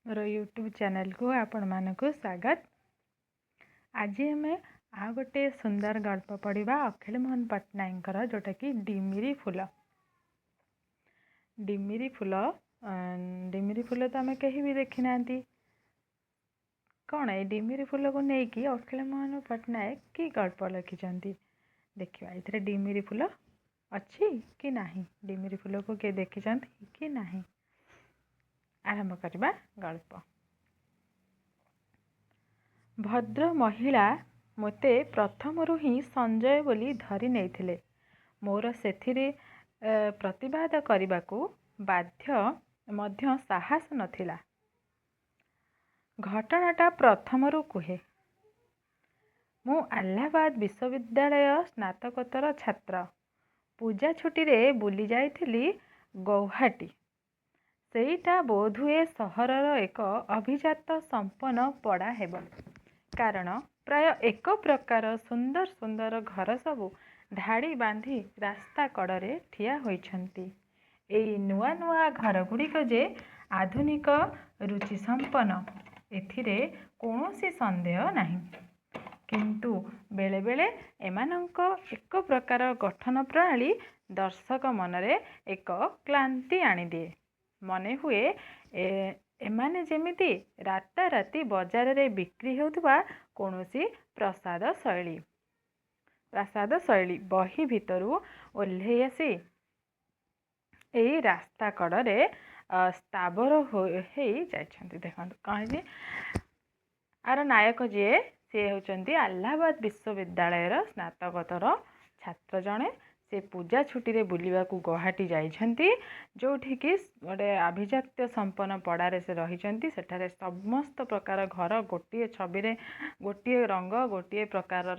मोर YouTube channel को आपण मानक स्वागत। आज आम आ गोटे सुंदर गल्प पढ़ा अखिल मोहन पट्टनायक जोटा कि डिमिरी फूल। डिमिरी फूल तो आम कहीं भी देखी ना कौन है डिमिरी फूल को लेकिन अखिल मोहन पट्टनायक कि गल्प लिखिं देखा ये डिमिरी फूल अच्छी कि नहीं, डिमिरी फूल को किए देखी कि नहीं। आरंभ करवा गल्प। भद्र महिला मते प्रथमरु ही संजय बोली धरी नहीं मोर सेथिरे प्रतिवाद करने को बाध्य मध्य साहस नथिला। घटनाटा प्रथमरु कुहे। मु इलाहाबाद विश्वविद्यालय स्नातकोत्तर छात्र। पूजा छुट्टी रे बुली जाइथिली गौहाटी। सेईटा बोधुए सहरर एक अभिजात संपन्न पड़ा हेब, कारण प्राय एक प्रकार सुंदर सुंदर घर सबू धाड़ी बांधी रास्ता कड़े ठिया होइछंती। एई नुआ नुआ घर गुड़िक जे आधुनिक रुचि संपन्न एथिरे कौनसी संदेह नहीं, किंतु बेले बेले एमानंक एक प्रकार गठन प्रणाली दर्शक मनरे एक क्लांति आनी दिए। मने हुए एमाने जेमिति राताराति बजार रे बिक्री होउथबा कोनोसी प्रसाद शैली बही भितरु ओल्हे आसी एई रास्ता कड़े स्थावर होई जाइछंती। देखंतु कहे आर नायक जी सी होचंती इलाहाबाद विश्वविद्यालय स्नातकोत्तर छात्र जणे। से पूजा छुट्टी रे बुलिबा को गुवाहाटी जाइछंती, जोठी कि गोटे अभिजात्य संपन्न पड़ारे से रहिछंती। सेठारे समस्त प्रकार घर गोटे छवि गोटे रंग गोटे प्रकार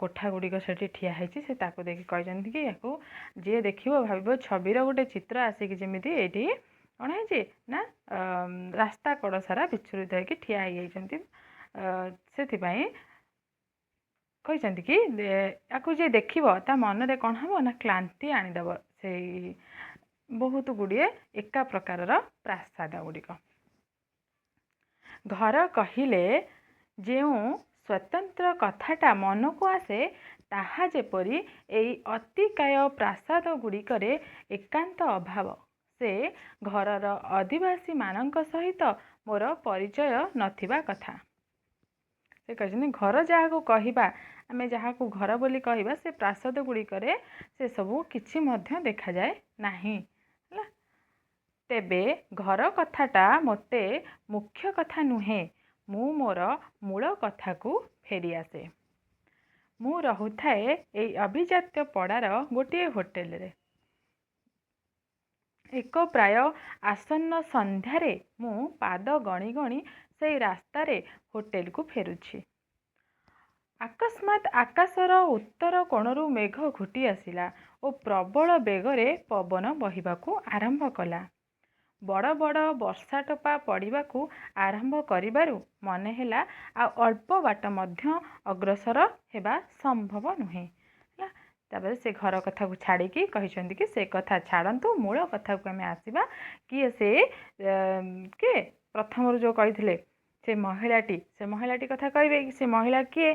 कोठा गुड़िक सेठी ठिया होइछि। से ताको देखि कहछंती कि याको जे देखिबो भाबिबो छविर गोटे चित्र आसिक जेमिति एठी कौन है ना रास्ता कड़ सारा विच्छुरित होइकि ठिया हो जाइछंती। सेथिपाई कहते कि या जे देखिबो ता मन रे कौन हम ना क्लांति आनीदेव से बहुत गुड़िए एका प्रकार प्रासाद गुड़िक। घर कहिले जो स्वतंत्र कथाटा मन को आसे ताहा जेपरी एई अतिकाय प्रासाद गुड़िकरे एकांत अभाव। से घरर आदिवासी मानक सहित मोर परिचय नथिबा कथा। से कहते घर जहाँ को कहवा आम जहाँ को घर बोली कहवा से प्रासाद गुड़िकरे से सबू किछि मध्य देखा जाए नहीं। तेबे घर कथाटा मोते मुख्य कथा नुहे, मु मोर मूल कथा को फेरी आसे। मु रहुथाए एई अभिजात्य पड़ार गोटे होटेल रे। एक प्राय आसन्न संध्यारे मु पाद गणी गणी से रास्ता रे होटेल को फेरुछि। अकस्मात आकाशर उत्तर कोणरू मेघ घुटी आसिला और प्रबल बेगरे पवन बहिबाकू आरंभ कला। बड़ बड़ वर्षा टोपा पड़िबाकू आरंभ करिबारु मने हेला आ अल्प बाट मध्य अग्रसर हेबा संभव नुहे। तापर से घर कथा को छाड़ी कहते कि से कथा छाड़ू, मूल कथा को आम आसवा किए से किए प्रथम जो कही से महिलाटी कथा कहे कि से महिला किए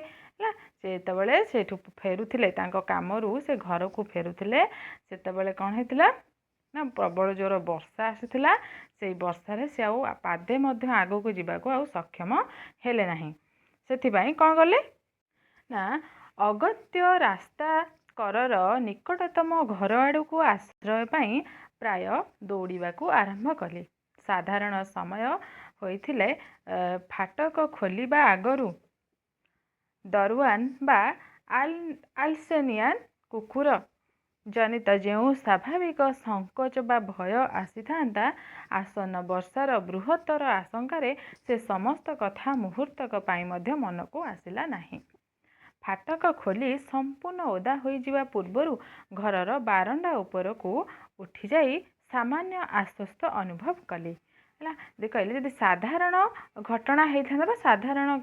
से तबले से फेरुथिले कामरू से घर को फेरुथिले। से तबले कौन होता ना प्रबल जोर वर्षा आसुला। से वर्षा रे से आउ पादे मध्य आगो को जीवाको आउ सक्षम हेले नाही। सेथिबाई कौन गले ना अगत्य रास्ता करर निकटतम घर आड़ को आश्रय पाई प्राय दौड़ाकू आरंभ कले। साधारण समय होइथिले फाटक खोलिबा आगरू दरवान बा आल्सेनियान कुकुर जनित जो स्वाभाविक संकोच बा भय आसी था आसन्न वर्षार बृहत्तर आशंकार से समस्त कथा मुहूर्तक पाई मध्य मन को आसिला नहीं। फाटक खोली संपूर्ण ओदा होई जिवा पूर्वरु घरर बारंडा उपर को उठी जाई सामान्य आश्वस्त अनुभव कली। कहले यदि साधारण घटना होता बा साधारण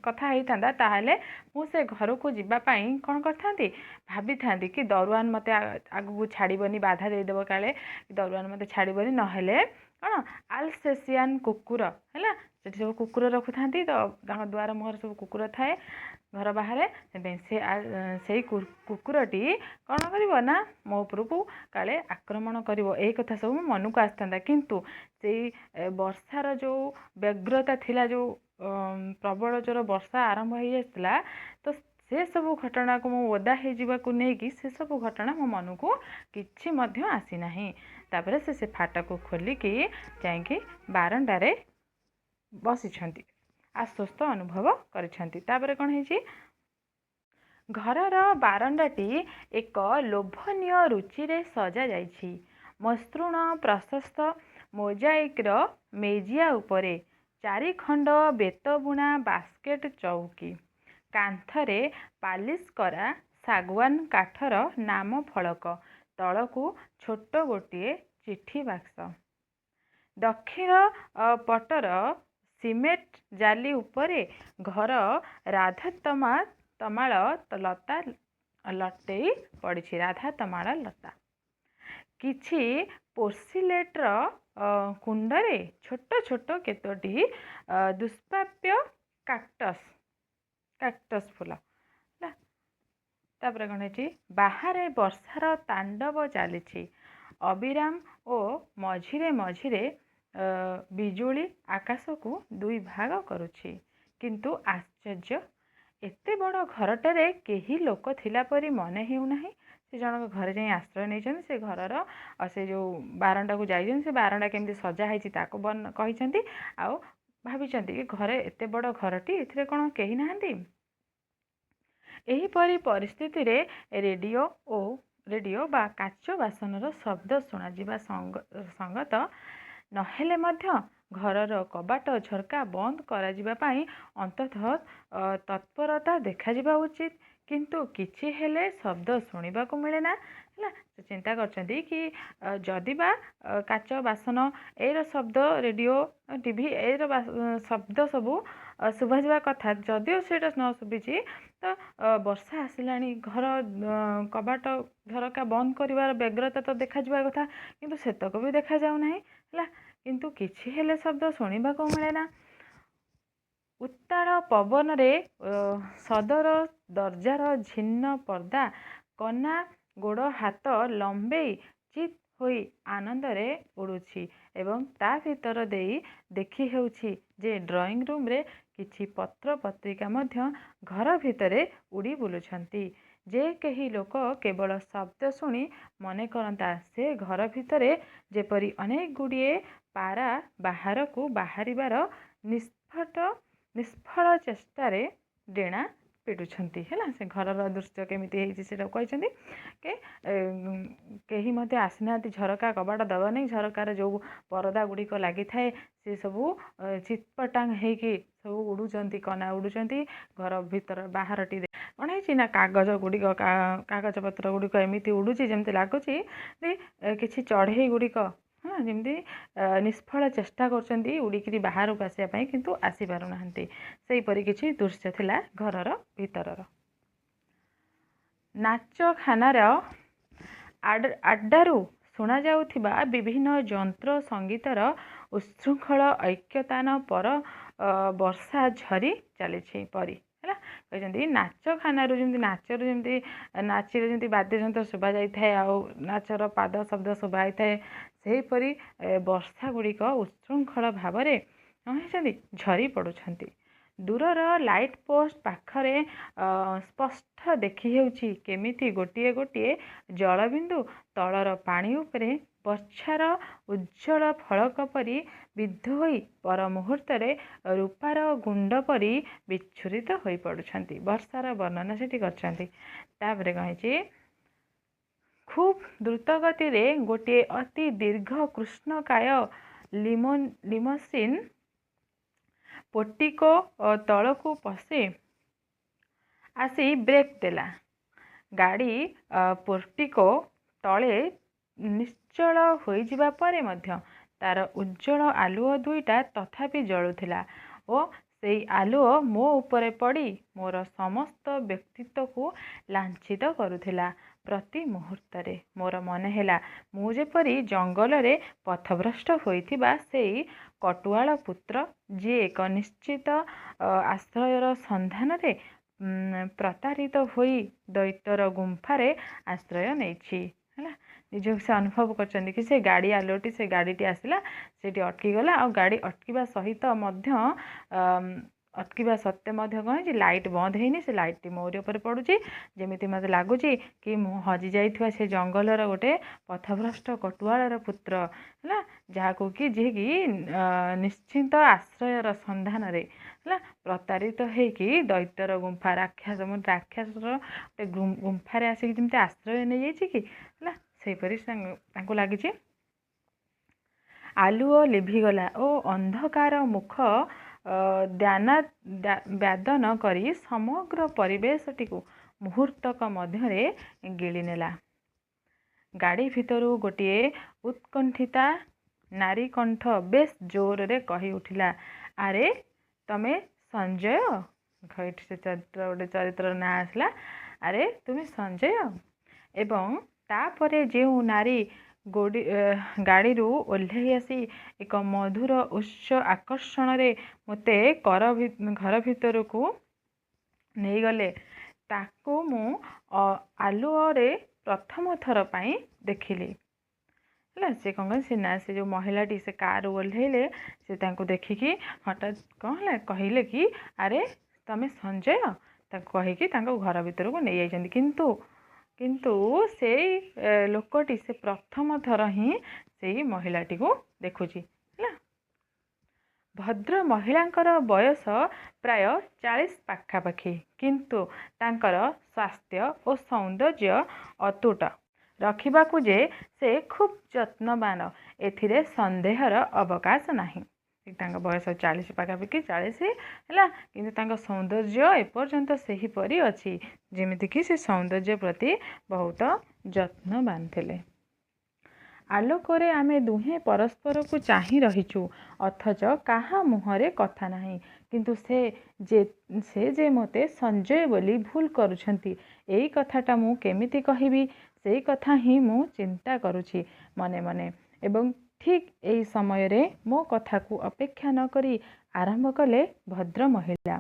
कथा होता ताहले मु से घर को जीवाई कौन करथांती भाभी था कि दरुआन मते आगू छाड़बनी बाधा देदेव काले दरुआन मते छाड़बनी नहेले କ'ଣ ଆଲସେସିଆନ୍ କୁକୁର ହେଲା। ସେଠି ସବୁ କୁକୁର ରଖୁଥାନ୍ତି, ତ ତାଙ୍କ ଦ୍ୱାର ମୁହଁରେ ସବୁ କୁକୁର ଥାଏ ଘର ବାହାରେ। ସେଥିପାଇଁ ସେଇ କୁକୁରଟି କ'ଣ କରିବ ନା ମୋ ଉପରକୁ କାଳେ ଆକ୍ରମଣ କରିବ, ଏଇ କଥା ସବୁ ମନକୁ ଆସିଥାନ୍ତା। କିନ୍ତୁ ସେଇ ବର୍ଷାର ଯେଉଁ ବ୍ୟଗ୍ରତା ଥିଲା, ଯେଉଁ ପ୍ରବଳ ଜୋର ବର୍ଷା ଆରମ୍ଭ ହେଇଯାଇଥିଲା, ତ ସେସବୁ ଘଟଣାକୁ ମୁଁ ଓଦା ହେଇଯିବାକୁ ନେଇକି ସେସବୁ ଘଟଣା ମୋ ମନକୁ କିଛି ମଧ୍ୟ ଆସିନାହିଁ। ତାପରେ ସେ ଫାଟକୁ ଖୋଲିକି ଯାଇକି ବାରଣ୍ଡାରେ ବସିଛନ୍ତି, ଆଶ୍ୱସ୍ତ ଅନୁଭବ କରିଛନ୍ତି। ତାପରେ କ'ଣ ହେଇଛି, ଘରର ବାରଣ୍ଡାଟି ଏକ ଲୋଭନୀୟ ରୁଚିରେ ସଜାଯାଇଛି। ମସୃଣ ପ୍ରଶସ୍ତ ମୋଜାଇକ୍ର ମେଜିଆ ଉପରେ 4 ଖଣ୍ଡ ବେତବୁଣା ବାସ୍କେଟ୍ ଚୌକି, କାନ୍ଥରେ ପାଲିସ୍ କରା ଶାଗୁଆନ କାଠର ନାମ ଫଳକ, ତଳକୁ ଛୋଟ ଗୋଟିଏ ଚିଠି ବାକ୍ସ। ଦକ୍ଷିଣ ପଟର ସିମେଣ୍ଟ ଜାଲି ଉପରେ ଘର ରାଧାତମାଳ ଲତା ଲଟେଇ ପଡ଼ିଛି। ରାଧାତମାଳ ଲତା। କିଛି ପୋର୍ସିଲେଟର କୁଣ୍ଡରେ ଛୋଟ ଛୋଟ କେତୋଟି ଦୁଷ୍ପ୍ରାପ୍ୟ କାକ୍ଟସ୍ ଫୁଲ। ତାପରେ କ'ଣ ହେଇଛି, ବାହାରେ ବର୍ଷାର ତାଣ୍ଡବ ଚାଲିଛି ଅବିରାମ ଓ ମଝିରେ ମଝିରେ ବିଜୁଳି ଆକାଶକୁ 2 ଭାଗ କରୁଛି। କିନ୍ତୁ ଆଶ୍ଚର୍ଯ୍ୟ, ଏତେ ବଡ଼ ଘରଟାରେ କେହି ଲୋକ ଥିଲା ପରି ମନେ ହେଉନାହିଁ। ସେ ଜଣଙ୍କ ଘରେ ଯାଇ ଆଶ୍ରୟ ନେଇଛନ୍ତି, ସେ ଘରର ସେ ଯେଉଁ ବାରଣ୍ଡାକୁ ଯାଇଛନ୍ତି, ସେ ବାରଣ୍ଡା କେମିତି ସଜା ହେଇଛି ତାକୁ କହିଛନ୍ତି, ଆଉ ଭାବିଛନ୍ତି କି ଘରେ ଏତେ ବଡ଼ ଘରଟି, ଏଥିରେ କ'ଣ କେହି ନାହାନ୍ତି। ଏହିପରି ପରିସ୍ଥିତିରେ ରେଡ଼ିଓ ବା କାଚ ବାସନର ଶବ୍ଦ ଶୁଣାଯିବା ସଙ୍ଗତ ନହେଲେ ମଧ୍ୟ ଘରର କବାଟ ଝରକା ବନ୍ଦ କରାଯିବା ପାଇଁ ଅନ୍ତତଃ ତତ୍ପରତା ଦେଖାଯିବା ଉଚିତ। କିନ୍ତୁ କିଛି ହେଲେ ଶବ୍ଦ ଶୁଣିବାକୁ ମିଳେ ନା। ହେଲା, ସେ ଚିନ୍ତା କରିଛନ୍ତି କି ଯଦି ବା କାଚ ବାସନ ଏଇର ଶବ୍ଦ, ରେଡ଼ିଓ ଟିଭି ଏଇର ଶବ୍ଦ ସବୁ ଶୁଭାଯିବା କଥା, ଯଦିଓ ସେଇଟା ନ ଶୁଭିଛି ତ ବର୍ଷା ଆସିଲାଣି, ଘର କବାଟ ଝରକା ବନ୍ଦ କରିବାର ବ୍ୟଗ୍ରତା ତ ଦେଖାଯିବା କଥା, କିନ୍ତୁ ସେତକ ବି ଦେଖାଯାଉନାହିଁ। ହେଲା, କିନ୍ତୁ କିଛି ହେଲେ ଶବ୍ଦ ଶୁଣିବାକୁ ମିଳେ ନା। ଉତ୍ତାଳ ପବନରେ ସଦର ଦରଜାର ଝିନ୍ନ ପର୍ଦ୍ଦା କନା ଗୋଡ଼ ହାତ ଲମ୍ବେଇ ଚିତ୍ ହୋଇ ଆନନ୍ଦରେ ଉଡ଼ୁଛି ଏବଂ ତା ଭିତର ଦେଇ ଦେଖି ହେଉଛି ଯେ ଡ୍ରଇଂ ରୁମ୍ରେ କିଛି ପତ୍ର ପତ୍ରିକା ମଧ୍ୟ ଘର ଭିତରେ ଉଡ଼ି ବୁଲୁଛନ୍ତି। ଯେ କେହି ଲୋକ କେବଳ ଶବ୍ଦ ଶୁଣି ମନେ କରନ୍ତା ସେ ଘର ଭିତରେ ଯେପରି ଅନେକ ଗୁଡ଼ିଏ ପାରା ବାହାରକୁ ବାହାରିବାର ନିଷ୍ଫଳ ଚେଷ୍ଟାରେ ଡେଣା ପିଟୁଛନ୍ତି। ହେଲା, ସେ ଘରର ଦୃଶ୍ୟ କେମିତି ହେଇଛି ସେଇଟାକୁ କହିଛନ୍ତି କି କେହି ମଧ୍ୟ ଆସିନାହାନ୍ତି ଝରକା କବାଟ ଦେବା ନେଇ। ଝରକାର ଯେଉଁ ପରଦା ଗୁଡ଼ିକ ଲାଗିଥାଏ ସେ ସବୁ ଚିତ୍ପଟାଙ୍ଗ ହେଇକି ସବୁ ଉଡ଼ୁଛନ୍ତି, କନା ଉଡ଼ୁଛନ୍ତି। ଘର ଭିତର ବାହାରଟି କ'ଣ ହେଇଛି ନା, କାଗଜପତ୍ର ଗୁଡ଼ିକ ଏମିତି ଉଡ଼ୁଛି ଯେମିତି ଲାଗୁଛି କିଛି ଚଢ଼େଇ ଗୁଡ଼ିକ ଯେମିତି ନିଷ୍ଫଳ ଚେଷ୍ଟା କରୁଛନ୍ତି ଉଡ଼ିକିରି ବାହାରକୁ ଆସିବା ପାଇଁ, କିନ୍ତୁ ଆସିପାରୁନାହାନ୍ତି। ସେହିପରି କିଛି ଦୃଶ୍ୟ ଥିଲା ଘରର ଭିତରର। ନାଚଖାନାର ଆଡ୍ଡାରୁ ଶୁଣାଯାଉଥିବା ବିଭିନ୍ନ ଯନ୍ତ୍ର ସଙ୍ଗୀତର ଉଚ୍ଛୃଙ୍ଖଳ ଐକ୍ୟତାନ ପର ବର୍ଷା ଝରି ଚାଲିଛି ପରି। ହେଲା, କହିଛନ୍ତି ନାଚଖାନାରୁ ନାଚିରେ ଯେମିତି ବାଦ୍ୟଯନ୍ତ୍ର ଶୁଭା ଯାଇଥାଏ ଆଉ ନାଚର ପାଦ ଶବ୍ଦ ଶୁଭା ଯାଇଥାଏ, ସେହିପରି ବର୍ଷା ଗୁଡ଼ିକ ଉଚ୍ଛୃଙ୍ଖଳ ଭାବରେ ଝରି ପଡ଼ୁଛନ୍ତି। ଦୂରର ଲାଇଟ୍ ପୋଷ୍ଟ ପାଖରେ ସ୍ପଷ୍ଟ ଦେଖି ହେଉଛି କେମିତି ଗୋଟିଏ ଗୋଟିଏ ଜଳବିନ୍ଦୁ ତଳର ପାଣି ଉପରେ ବର୍ଷାର ଉଜ୍ଜ୍ୱଳ ଫଳକ ପରି ବିଦ୍ଧ ହୋଇ ପର ମୁହୂର୍ତ୍ତରେ ରୂପାର ଗୁଣ୍ଡ ପରି ବିଚ୍ଛୁରିତ ହୋଇ ପଡ଼ୁଛନ୍ତି। ବର୍ଷାର ବର୍ଣ୍ଣନା ସେଠି କରିଛନ୍ତି। ତାପରେ କହିଛି, ଖୁବ୍ ଦ୍ରୁତଗତିରେ ଗୋଟିଏ ଅତି ଦୀର୍ଘ କୃଷ୍ଣକାୟ ଲିମୋସିନ୍ ପୋର୍ଟିକୋ ତଳକୁ ପଶି ଆସି ବ୍ରେକ୍ ଦେଲା। ଗାଡ଼ି ପୋର୍ଟିକୋ ତଳେ ନିଶ୍ଚଳ ହୋଇଯିବା ପରେ ମଧ୍ୟ ତାର ଉଜ୍ଜ୍ୱଳ ଆଲୁଅ ଦୁଇଟା ତଥାପି ଜଳୁଥିଲା ଓ ସେଇ ଆଲୁଅ ମୋ ଉପରେ ପଡ଼ି ମୋର ସମସ୍ତ ବ୍ୟକ୍ତିତ୍ୱକୁ ଲାଞ୍ଛିତ କରୁଥିଲା। ପ୍ରତି ମୁହୂର୍ତ୍ତରେ ମୋର ମନେ ହେଲା ମୁଁ ଯେପରି ଜଙ୍ଗଲରେ ପଥଭ୍ରଷ୍ଟ ହୋଇଥିବା ସେଇ କଟୁଆଳ ପୁତ୍ର, ଯିଏ ଏକ ନିଶ୍ଚିତ ଆଶ୍ରୟର ସନ୍ଧାନରେ ପ୍ରତାରିତ ହୋଇ ଦୈତ୍ୟର ଗୁମ୍ଫାରେ ଆଶ୍ରୟ ନେଇଛି। ହେଲା, ନିଜକୁ ସେ ଅନୁଭବ କରିଛନ୍ତି କି ସେ ଗାଡ଼ି ଆଲୁଅଟି, ସେ ଗାଡ଼ିଟି ଆସିଲା, ସେଠି ଅଟକିଗଲା, ଆଉ ଗାଡ଼ି ଅଟକିବା ସହିତ ମଧ୍ୟ ଅଟକିବା ସତ୍ତ୍ୱେ ମଧ୍ୟ କ'ଣ ହେଇଛି, ଲାଇଟ୍ ବନ୍ଦ ହେଇନି, ସେ ଲାଇଟ୍ଟି ମୋରି ଉପରେ ପଡ଼ୁଛି। ଯେମିତି ମୋତେ ଲାଗୁଛି କି ମୁଁ ହଜିଯାଇଥିବା ସେ ଜଙ୍ଗଲର ଗୋଟେ ପଥଭ୍ରଷ୍ଟ କଟୁଆଳର ପୁତ୍ର, ହେଲା, ଯାହାକୁ କି ଯିଏକି ନିଶ୍ଚିନ୍ତ ଆଶ୍ରୟର ସନ୍ଧାନରେ, ହେଲା, ପ୍ରତାରିତ ହେଇକି ଦୈତ୍ୟର ଗୁମ୍ଫା, ରାକ୍ଷସର ଗୋଟେ ଗୁମ୍ଫାରେ ଆସିକି ଯେମିତି ଆଶ୍ରୟ ନେଇଯାଇଛି କି, ହେଲା, ସେହିପରି ତାଙ୍କୁ ଲାଗିଛି। ଆଲୁଅ ଲିଭିଗଲା ଓ ଅନ୍ଧକାର ମୁଖ ବ୍ୟାଦନ କରି ସମଗ୍ର ପରିବେଶଟିକୁ ମୁହୂର୍ତ୍ତକ ମଧ୍ୟରେ ଗିଳିନେଲା। ଗାଡ଼ି ଭିତରୁ ଗୋଟିଏ ଉତ୍କଣ୍ଠିତା ନାରୀ କଣ୍ଠ ବେଶ୍ ଜୋରରେ କହି ଉଠିଲା, ଆରେ ତମେ ସଞ୍ଜୟ? ଏଠି ସେ ଗୋଟେ ଚରିତ୍ରର ନାଁ ଆସିଲା, ଆରେ ତୁମେ ସଞ୍ଜୟ। ଏବଂ ତାପରେ ଯେଉଁ ନାରୀ ଗାଡ଼ିରୁ ଓହ୍ଲାଇ ଆସି ଏକ ମଧୁର ଉଚ୍ଚ ଆକର୍ଷଣରେ ମୋତେ ଘର ଭିତରକୁ ନେଇଗଲେ, ତାକୁ ମୁଁ ଆଲୁଅରେ ପ୍ରଥମ ଥର ପାଇଁ ଦେଖିଲି। ହେଲା, ସେ କ'ଣ କଲେ, ସେ ଯେଉଁ ମହିଳାଟି ସେ କାର୍ରୁ ଓହ୍ଲାଇଲେ, ସେ ତାଙ୍କୁ ଦେଖିକି ହଠାତ୍ କ'ଣ ହେଲା, କହିଲେ କି ଆରେ ତମେ ସଞ୍ଜୟ, ତାକୁ କହିକି ତାଙ୍କ ଘର ଭିତରକୁ ନେଇଯାଇଛନ୍ତି। କିନ୍ତୁ ସେଇ ଲୋକଟି ସେ ପ୍ରଥମ ଥର ହିଁ ସେଇ ମହିଳାଟିକୁ ଦେଖୁଛି। ହେଲା, ଭଦ୍ର ମହିଳାଙ୍କର ବୟସ ପ୍ରାୟ 40 ପାଖାପାଖି, କିନ୍ତୁ ତାଙ୍କର ସ୍ୱାସ୍ଥ୍ୟ ଓ ସୌନ୍ଦର୍ଯ୍ୟ ଅତୁଟ ରଖିବାକୁ ଯେ ସେ ଖୁବ୍ ଯତ୍ନବାନ, ଏଥିରେ ସନ୍ଦେହର ଅବକାଶ ନାହିଁ। ତାଙ୍କ ବୟସ 40 ପାଖାପାଖି, 40 ହେଲା, କିନ୍ତୁ ତାଙ୍କ ସୌନ୍ଦର୍ଯ୍ୟ ଏପର୍ଯ୍ୟନ୍ତ ସେହିପରି ଅଛି ଯେମିତିକି ସେ ସୌନ୍ଦର୍ଯ୍ୟ ପ୍ରତି ବହୁତ ଯତ୍ନବାନ ଥିଲେ। ଆଲୋକରେ ଆମେ ଦୁହେଁ ପରସ୍ପରକୁ ଚାହିଁ ରହିଛୁ, ଅଥଚ କାହା ମୁହଁରେ କଥା ନାହିଁ। କିନ୍ତୁ ସେ ଯେ ମୋତେ ସଞ୍ଜୟ ବୋଲି ଭୁଲ କରୁଛନ୍ତି, ଏଇ କଥାଟା ମୁଁ କେମିତି କହିବି, ସେଇ କଥା ହିଁ ମୁଁ ଚିନ୍ତା କରୁଛି ମନେ ମନେ। ଏବଂ ଠିକ୍ ଏହି ସମୟରେ ମୋ କଥାକୁ ଅପେକ୍ଷା ନ କରି ଆରମ୍ଭ କଲେ ଭଦ୍ର ମହିଳା।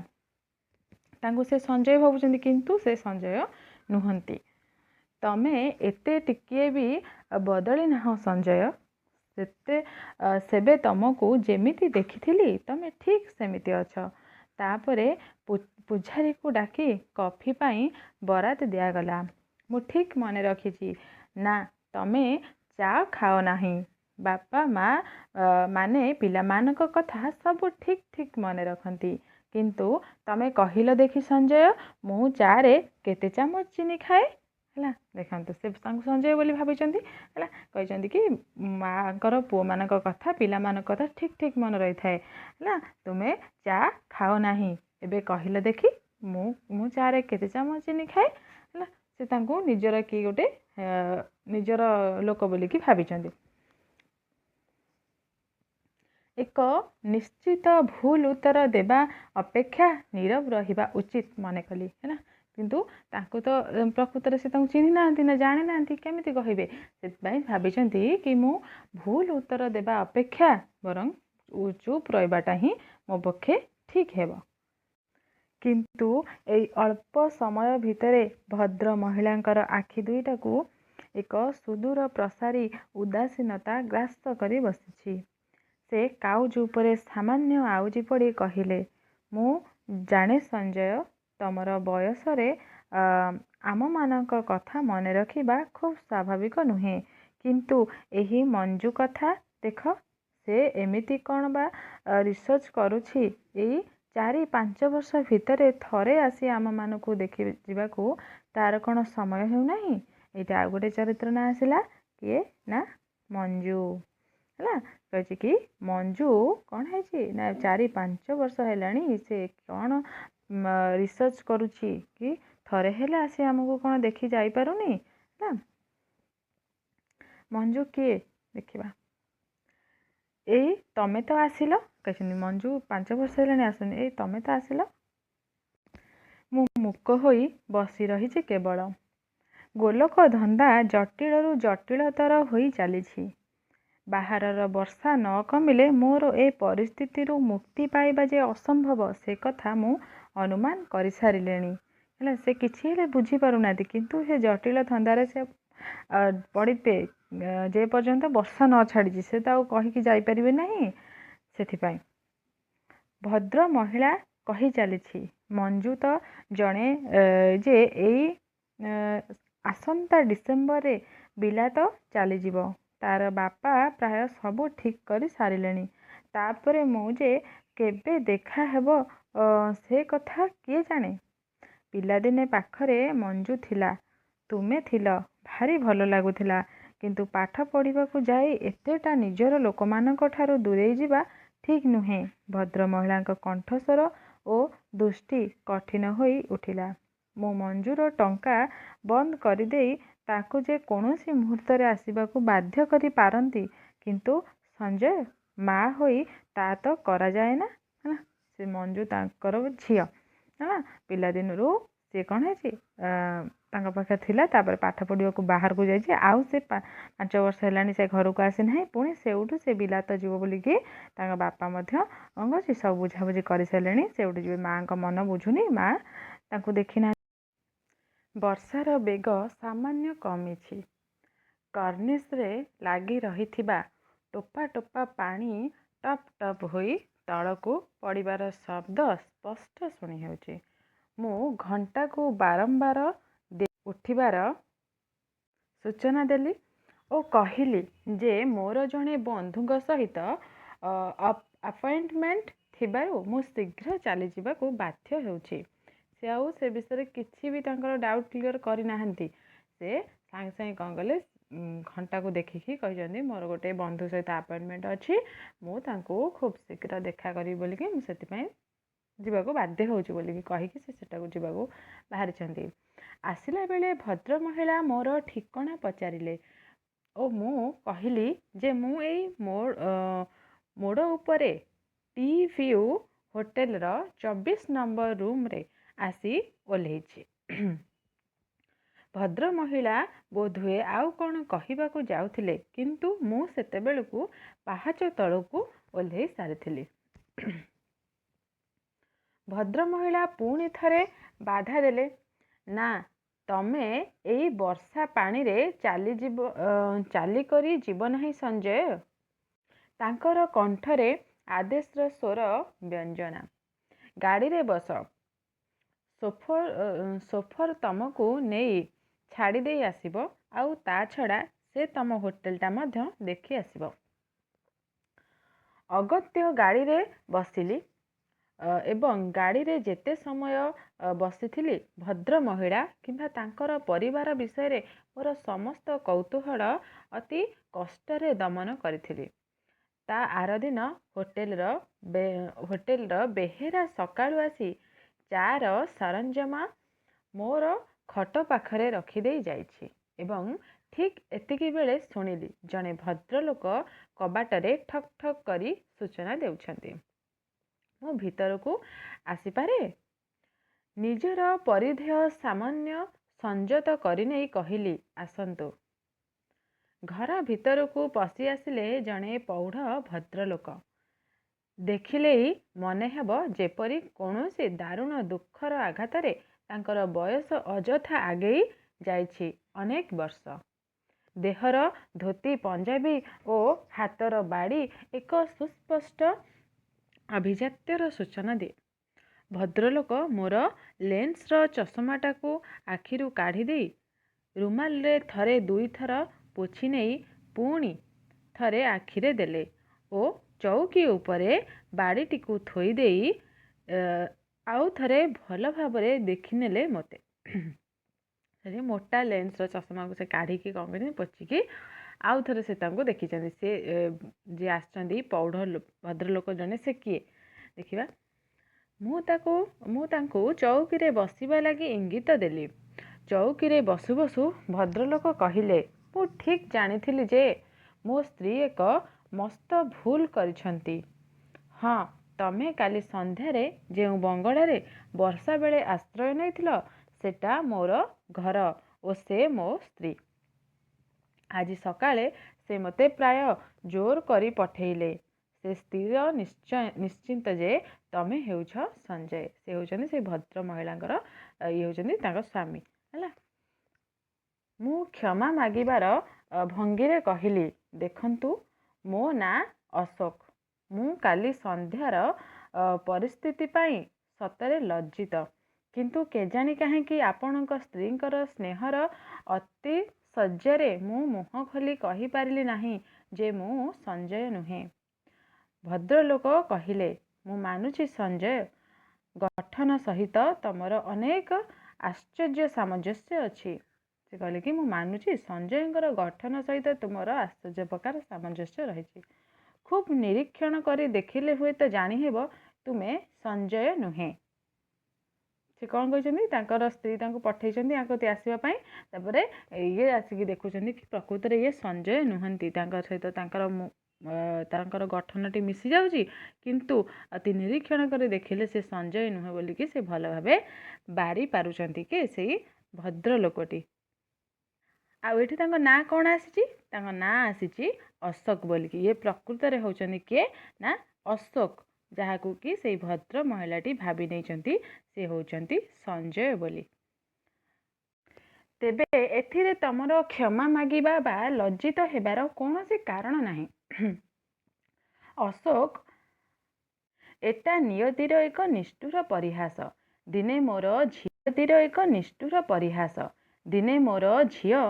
ତାଙ୍କୁ ସେ ସଞ୍ଜୟ ଭାବୁଛନ୍ତି, କିନ୍ତୁ ସେ ସଞ୍ଜୟ ନୁହନ୍ତି। ତମେ ଏତେ ଟିକିଏ ବି ବଦଳି ନାହଁ ସଞ୍ଜୟ। ସେବେ ତମକୁ ଯେମିତି ଦେଖିଥିଲି ତମେ ଠିକ୍ ସେମିତି ଅଛ। ତାପରେ ପୂଝାରୀକୁ ଡାକି କଫି ପାଇଁ ବରାଦ ଦିଆଗଲା। ମୁଁ ଠିକ୍ ମନେ ରଖିଛି। ନା, ତମେ ଚା ଖାଅ ନାହିଁ। ବାପା ମା ମାନେ ପିଲାମାନଙ୍କ କଥା ସବୁ ଠିକ୍ ମନେ ରଖନ୍ତି। କିନ୍ତୁ ତମେ କହିଲ ଦେଖି ସଞ୍ଜୟ, ମୁଁ ଚାରେ କେତେ ଚାମଚ ଚିନି ଖାଏ? ହେଲା, ଦେଖନ୍ତୁ, ସେ ତାଙ୍କୁ ସଞ୍ଜୟ ବୋଲି ଭାବିଛନ୍ତି। ହେଲା, କହିଛନ୍ତି କି ମାଆଙ୍କର ପୁଅମାନଙ୍କ କଥା, ପିଲାମାନଙ୍କ କଥା ଠିକ୍ ମନେ ରହିଥାଏ। ହେଲା, ତୁମେ ଚା ଖାଅ ନାହିଁ, ଏବେ କହିଲ ଦେଖି ମୁଁ ଚାରେ କେତେ ଚାମଚ ଚିନି ଖାଏ? ହେଲା, ସେ ତାଙ୍କୁ ନିଜର ଲୋକ ବୋଲିକି ଭାବିଛନ୍ତି। ଏକ ନିଶ୍ଚିତ ଭୁଲ ଉତ୍ତର ଦେବା ଅପେକ୍ଷା ନୀରବ ରହିବା ଉଚିତ ମନେ କଲି। ହେଲା, କିନ୍ତୁ ତାଙ୍କୁ ତ ପ୍ରକୃତରେ ସେ ତାଙ୍କୁ ଚିହ୍ନି ନାହାନ୍ତି ନା ଜାଣିନାହାନ୍ତି, କେମିତି କହିବେ? ସେଥିପାଇଁ ଭାବିଛନ୍ତି କି ମୁଁ ଭୁଲ ଉତ୍ତର ଦେବା ଅପେକ୍ଷା ବରଂ ଚୁପ୍ ରହିବାଟା ହିଁ ମୋ ପକ୍ଷେ ଠିକ୍ ହେବ। କିନ୍ତୁ ଏଇ ଅଳ୍ପ ସମୟ ଭିତରେ ଭଦ୍ର ମହିଳାଙ୍କର ଆଖି ଦୁଇଟାକୁ ଏକ ସୁଦୂର ପ୍ରସାରୀ ଉଦାସୀନତା ଗ୍ରାସ କରି ବସିଛି। ସେ କାଉଚ ଉପରେ ସାମାନ୍ୟ ଆଉଜି ପଡ଼ି କହିଲେ, ମୁଁ ଜାଣେ ସଞ୍ଜୟ, ତମର ବୟସରେ ଆମମାନଙ୍କ କଥା ମନେ ରଖିବା ଖୁବ୍ ସ୍ୱାଭାବିକ ନୁହେଁ। କିନ୍ତୁ ଏହି ମଞ୍ଜୁ କଥା ଦେଖ, ସେ ଏମିତି କ'ଣ ବା ରିସର୍ଚ୍ଚ କରୁଛି। ଏଇ 4-5 ବର୍ଷ ଭିତରେ ଥରେ ଆସି ଆମମାନଙ୍କୁ ଦେଖି ଯିବାକୁ ତାର କ'ଣ ସମୟ ହେଉନାହିଁ? ଏଇଟା ଆଉ ଗୋଟେ ଚରିତ୍ର ନାଁ ଆସିଲା, କିଏ ନା ମଞ୍ଜୁ। ହେଲା, କହିଛି କି ମଞ୍ଜୁ କ'ଣ ହେଇଛି ନା 4-5 ବର୍ଷ ହେଲାଣି ସେ କ'ଣ ରିସର୍ଚ୍ଚ କରୁଛି କି ଥରେ ହେଲେ ଆସି ଆମକୁ କ'ଣ ଦେଖି ଯାଇପାରୁନି। ହେଲା, ମଞ୍ଜୁ କିଏ ଦେଖିବା? ଏଇ ତମେ ତ ଆସିଲ, କହିଛନ୍ତି ମଞ୍ଜୁ 5 ବର୍ଷ ହେଲାଣି ଆସୁନି, ଏଇ ତମେ ତ ଆସିଲ। ମୁଁ ମୂକ ହୋଇ ବସି ରହିଛି କେବଳ। ଗୋଲକ ଧନ୍ଦା ଜଟିଳରୁ ଜଟିଳତର ହୋଇ ଚାଲିଛି। ବାହାରର ବର୍ଷା ନ କମିଲେ ମୋର ଏ ପରିସ୍ଥିତିରୁ ମୁକ୍ତି ପାଇବା ଯେ ଅସମ୍ଭବ ସେ କଥା ମୁଁ ଅନୁମାନ କରିସାରିଲେଣି। ହେଲା, ସେ କିଛି ହେଲେ ବୁଝିପାରୁନାହାନ୍ତି, କିନ୍ତୁ ସେ ଜଟିଳ ଧନ୍ଦାରେ ସେ ପଡ଼ିବେ ଯେ ପର୍ଯ୍ୟନ୍ତ ବର୍ଷା ନ ଛାଡ଼ିଛି ସେ ତ ଆଉ କହିକି ଯାଇପାରିବେ ନାହିଁ। ସେଥିପାଇଁ ଭଦ୍ର ମହିଳା କହି ଚାଲିଛି, ମଞ୍ଜୁ ତ ଜଣେ ଯେ ଏଇ ଆସନ୍ତା ଡିସେମ୍ବରରେ ବିଲାତ ଚାଲିଯିବ। ତାର ବାପା ପ୍ରାୟ ସବୁ ଠିକ୍ କରି ସାରିଲେଣି। ତାପରେ ମୁଁ ଯେ କେବେ ଦେଖା ହେବ ସେ କଥା କିଏ ଜାଣେ। ପିଲାଦିନେ ପାଖରେ ମଞ୍ଜୁ ଥିଲା, ତୁମେ ଥିଲ, ଭାରି ଭଲ ଲାଗୁଥିଲା। କିନ୍ତୁ ପାଠ ପଢ଼ିବାକୁ ଯାଇ ଏତେଟା ନିଜର ଲୋକମାନଙ୍କ ଠାରୁ ଦୂରେଇ ଯିବା ଠିକ୍ ନୁହେଁ। ଭଦ୍ରମହିଳାଙ୍କ କଣ୍ଠସ୍ୱର ଓ ଦୃଷ୍ଟି କଠିନ ହୋଇ ଉଠିଲା। ମୁଁ ମଞ୍ଜୁର ଟଙ୍କା ବନ୍ଦ କରିଦେଇ ତାକୁ ଯେ କୌଣସି ମୁହୂର୍ତ୍ତରେ ଆସିବାକୁ ବାଧ୍ୟ କରି ପାରନ୍ତି, କିନ୍ତୁ ସଞ୍ଜୟ ମା ହୋଇ ତା ତ କରାଯାଏ ନା। ହେଲା, ସେ ମଞ୍ଜୁ ତାଙ୍କର ଝିଅ। ହେଲା, ପିଲାଦିନରୁ ସେ କ'ଣ ହେଇଛି ତାଙ୍କ ପାଖରେ ଥିଲା, ତାପରେ ପାଠ ପଢ଼ିବାକୁ ବାହାରକୁ ଯାଇଛି, ଆଉ ସେ 5 ବର୍ଷ ହେଲାଣି ସେ ଘରକୁ ଆସିନାହିଁ। ପୁଣି ସେଉଠୁ ସେ ବିଲାତ ଯିବ ବୋଲିକି ତାଙ୍କ ବାପା ମଧ୍ୟ କ'ଣ କରୁଛି ସବୁ ବୁଝାବୁଝି କରିସାରିଲେଣି, ସେଉଠୁ ଯିବେ। ମାଆଙ୍କ ମନ ବୁଝୁନି, ମା ତାଙ୍କୁ ଦେଖିନାହାନ୍ତି। ବର୍ଷାର ବେଗ ସାମାନ୍ୟ କମିଛି। କର୍ଣ୍ଣିସ୍ରେ ଲାଗି ରହିଥିବା ଟୋପା ଟୋପା ପାଣି ଟପ୍ ଟପ୍ ହୋଇ ତଳକୁ ପଡ଼ିବାର ଶବ୍ଦ ସ୍ପଷ୍ଟ ଶୁଣି ହେଉଛି। ମୁଁ ଘଣ୍ଟାକୁ ବାରମ୍ବାର ଉଠିବାର ସୂଚନା ଦେଲି ଓ କହିଲି ଯେ ମୋର ଜଣେ ବନ୍ଧୁଙ୍କ ସହିତ ଆପଏଣ୍ଟମେଣ୍ଟ ଥିବାରୁ ମୁଁ ଶୀଘ୍ର ଚାଲିଯିବାକୁ ବାଧ୍ୟ ହେଉଛି। ସେ ଆଉ ସେ ବିଷୟରେ କିଛି ବି ତାଙ୍କର ଡାଉଟ୍ କ୍ଲିୟର କରିନାହାନ୍ତି। ସେ ସାଙ୍ଗେ ସାଙ୍ଗେ କ'ଣ କଲେ, ଘଣ୍ଟାକୁ ଦେଖିକି କହିଛନ୍ତି ମୋର ଗୋଟେ ବନ୍ଧୁ ସହିତ ଆପଏଣ୍ଟମେଣ୍ଟ ଅଛି, ମୁଁ ତାଙ୍କୁ ଖୁବ୍ ଶୀଘ୍ର ଦେଖା କରିବି ବୋଲିକି ମୁଁ ସେଥିପାଇଁ ଯିବାକୁ ବାଧ୍ୟ ହେଉଛି ବୋଲିକି କହିକି ସେ ସେଟାକୁ ଯିବାକୁ ବାହାରିଛନ୍ତି। ଆସିଲା ବେଳେ ଭଦ୍ରମହିଳା ମୋର ଠିକଣା ପଚାରିଲେ ଓ ମୁଁ କହିଲି ଯେ ମୁଁ ଏଇ ମୋଡ଼ ଉପରେ ଟି ଭିଉ ହୋଟେଲର 24 ନମ୍ବର ରୁମ୍ରେ ଆସି ଓହ୍ଲେଇଛି। ଭଦ୍ରମହିଳା ବୋଧହୁଏ ଆଉ କ'ଣ କହିବାକୁ ଯାଉଥିଲେ, କିନ୍ତୁ ମୁଁ ସେତେବେଳକୁ ପାହାଚ ତଳକୁ ଓହ୍ଲେଇ ସାରିଥିଲି। ଭଦ୍ରମହିଳା ପୁଣି ଥରେ ବାଧା ଦେଲେ, ନା, ତମେ ଏଇ ବର୍ଷା ପାଣିରେ ଚାଲିକରି ଯିବ ନାହିଁ ସଞ୍ଜୟ। ତାଙ୍କର କଣ୍ଠରେ ଆଦେଶର ସ୍ୱର ବ୍ୟଞ୍ଜନା। ଗାଡ଼ିରେ ବସ, ସୋଫର ତମକୁ ନେଇ ଛାଡ଼ି ଦେଇ ଆସିବ, ଆଉ ତା ଛଡ଼ା ସେ ତମ ହୋଟେଲଟା ମଧ୍ୟ ଦେଖି ଆସିବ। ଅଗତ୍ୟ ଗାଡ଼ିରେ ବସିଲି ଏବଂ ଗାଡ଼ିରେ ଯେତେ ସମୟ ବସିଥିଲି ଭଦ୍ରମହିଳା କିମ୍ବା ତାଙ୍କର ପରିବାର ବିଷୟରେ ମୋର ସମସ୍ତ କୌତୂହଳ ଅତି କଷ୍ଟରେ ଦମନ କରିଥିଲି। ତା ଆରଦିନ ହୋଟେଲର ବେହେରା ସକାଳୁ ଆସି ଚା'ର ସରଞ୍ଜାମ ମୋର ଖଟ ପାଖରେ ରଖିଦେଇ ଯାଇଛି ଏବଂ ଠିକ୍ ଏତିକି ବେଳେ ଶୁଣିଲି ଜଣେ ଭଦ୍ରଲୋକ କବାଟରେ ଠକ୍ ଠକ୍ କରି ସୂଚନା ଦେଉଛନ୍ତି। ମୁଁ ଭିତରକୁ ଆସିପାରେ? ନିଜର ପରିଧେୟ ସାମାନ୍ୟ ସଂଯତ କରିନେଇ କହିଲି, ଆସନ୍ତୁ। ଘର ଭିତରକୁ ପଶି ଆସିଲେ ଜଣେ ପ୍ରୌଢ଼ ଭଦ୍ରଲୋକ। ଦେଖିଲେଇ ମନେ ହେବ ଯେପରି କୌଣସି ଦାରୁଣ ଦୁଃଖର ଆଘାତରେ ତାଙ୍କର ବୟସ ଅଯଥା ଆଗେଇ ଯାଇଛି ଅନେକ ବର୍ଷ। ଦେହର ଧୋତି ପଞ୍ଜାବୀ ଓ ହାତର ବାଡ଼ି ଏକ ସୁସ୍ପଷ୍ଟ ଆଭିଜାତ୍ୟର ସୂଚନା ଦିଏ। ଭଦ୍ରଲୋକ ମୋର ଲେନ୍ସର ଚଷମାଟାକୁ ଆଖିରୁ କାଢ଼ି ଦେଇ ରୁମାଲରେ ଥରେ ଦୁଇଥର ପୋଛି ନେଇ ପୁଣି ଥରେ ଆଖିରେ ଦେଲେ ଓ ଚୌକି ଉପରେ ବାଡ଼ିଟିକୁ ଥୋଇ ଦେଇ ଆଉ ଥରେ ଭଲ ଭାବରେ ଦେଖିନେଲେ ମୋତେ। ସେ ମୋଟା ଲେନ୍ସର ଚଷମାକୁ ସେ କାଢ଼ିକି କ'ଣ କରିଛନ୍ତି, ପୋଛିକି ଆଉ ଥରେ ସେ ତାଙ୍କୁ ଦେଖିଛନ୍ତି। ସେ ଯିଏ ଆସିଛନ୍ତି ପ୍ରୌଢ଼ ଭଦ୍ରଲୋକ ଜଣେ, ସେ କିଏ ଦେଖିବା। ମୁଁ ତାଙ୍କୁ ଚୌକିରେ ବସିବା ଲାଗି ଇଙ୍ଗିତ ଦେଲି। ଚୌକିରେ ବସୁ ବସୁ ଭଦ୍ରଲୋକ କହିଲେ, ମୁଁ ଠିକ୍ ଜାଣିଥିଲି ଯେ ମୋ ସ୍ତ୍ରୀ ଏକ ମସ୍ତ ଭୁଲ କରିଛନ୍ତି। ହଁ, ତମେ କାଲି ସନ୍ଧ୍ୟାରେ ଯେଉଁ ବଙ୍ଗଳାରେ ବର୍ଷା ବେଳେ ଆଶ୍ରୟ ନେଇଥିଲ, ସେଟା ମୋର ଘର ଓ ସେ ମୋ ସ୍ତ୍ରୀ। ଆଜି ସକାଳେ ସେ ମୋତେ ପ୍ରାୟ ଜୋର କରି ପଠେଇଲେ। ସେ ସ୍ଥିର ନିଶ୍ଚିନ୍ତ ଯେ ତମେ ହେଉଛ ସଞ୍ଜୟ। ସେ ହେଉଛନ୍ତି ସେ ଭଦ୍ର ମହିଳାଙ୍କର ଇଏ ହେଉଛନ୍ତି ତାଙ୍କ ସ୍ୱାମୀ ହେଲା। ମୁଁ କ୍ଷମା ମାଗିବାର ଭଙ୍ଗୀରେ କହିଲି, ଦେଖନ୍ତୁ ମୋ ନାଁ ଅଶୋକ। ମୁଁ କାଲି ସନ୍ଧ୍ୟାର ପରିସ୍ଥିତି ପାଇଁ ସତରେ ଲଜ୍ଜିତ, କିନ୍ତୁ କେଜାଣି କାହିଁକି ଆପଣଙ୍କ ସ୍ତ୍ରୀଙ୍କର ସ୍ନେହର ଅତି ଶଯ୍ୟାରେ ମୁଁ ମୁହଁ ଖୋଲି କହିପାରିଲି ନାହିଁ ଯେ ମୁଁ ସଞ୍ଜୟ ନୁହେଁ। ଭଦ୍ରଲୋକ କହିଲେ, ମୁଁ ମାନୁଛି ସଞ୍ଜୟ, ଗଠନ ସହିତ ତମର ଅନେକ ଆଶ୍ଚର୍ଯ୍ୟ ସାମଞ୍ଜସ୍ୟ ଅଛି। ସେ କହିଲେ କି ମୁଁ ମାନୁଛି ସଞ୍ଜୟଙ୍କର ଗଠନ ସହିତ ତୁମର ଆଶ୍ଚର୍ଯ୍ୟ ପ୍ରକାର ସାମଞ୍ଜସ୍ୟ ରହିଛି। ଖୁବ୍ ନିରୀକ୍ଷଣ କରି ଦେଖିଲେ ହୁଏତ ଜାଣିହେବ ତୁମେ ସଞ୍ଜୟ ନୁହେଁ। ସେ କ'ଣ କହିଛନ୍ତି, ତାଙ୍କର ସ୍ତ୍ରୀ ତାଙ୍କୁ ପଠେଇଛନ୍ତି ୟାଙ୍କ କତିକି ଆସିବା ପାଇଁ। ତାପରେ ଇଏ ଆସିକି ଦେଖୁଛନ୍ତି କି ପ୍ରକୃତରେ ଇଏ ସଞ୍ଜୟ ନୁହନ୍ତି। ତାଙ୍କ ସହିତ ତାଙ୍କର ଗଠନଟି ମିଶି ଯାଉଛି, କିନ୍ତୁ ଅତି ନିରୀକ୍ଷଣ କରି ଦେଖିଲେ ସେ ସଞ୍ଜୟ ନୁହେଁ ବୋଲିକି ସେ ଭଲ ଭାବେ ବାରି ପାରୁଛନ୍ତି କି ସେଇ ଭଦ୍ରଲୋକଟି। ଆଉ ଏଠି ତାଙ୍କ ନାଁ କ'ଣ ଆସିଛି? ତାଙ୍କ ନାଁ ଆସିଛି ଅଶୋକ ବୋଲିକି। ଇଏ ପ୍ରକୃତରେ ହେଉଛନ୍ତି କିଏ ନା ଅଶୋକ, ଯାହାକୁ କି ସେଇ ଭଦ୍ର ମହିଳାଟି ଭାବି ନେଇଛନ୍ତି ସେ ହେଉଛନ୍ତି ସଞ୍ଜୟ ବୋଲି। ତେବେ ଏଥିରେ ତମର କ୍ଷମା ମାଗିବା ବା ଲଜ୍ଜିତ ହେବାର କୌଣସି କାରଣ ନାହିଁ। ଅଶୋକ, ଏଟା ନିୟତିର ଏକ ନିଷ୍ଠୁର ପରିହାସ। ଦିନେ ମୋର ଝିଅ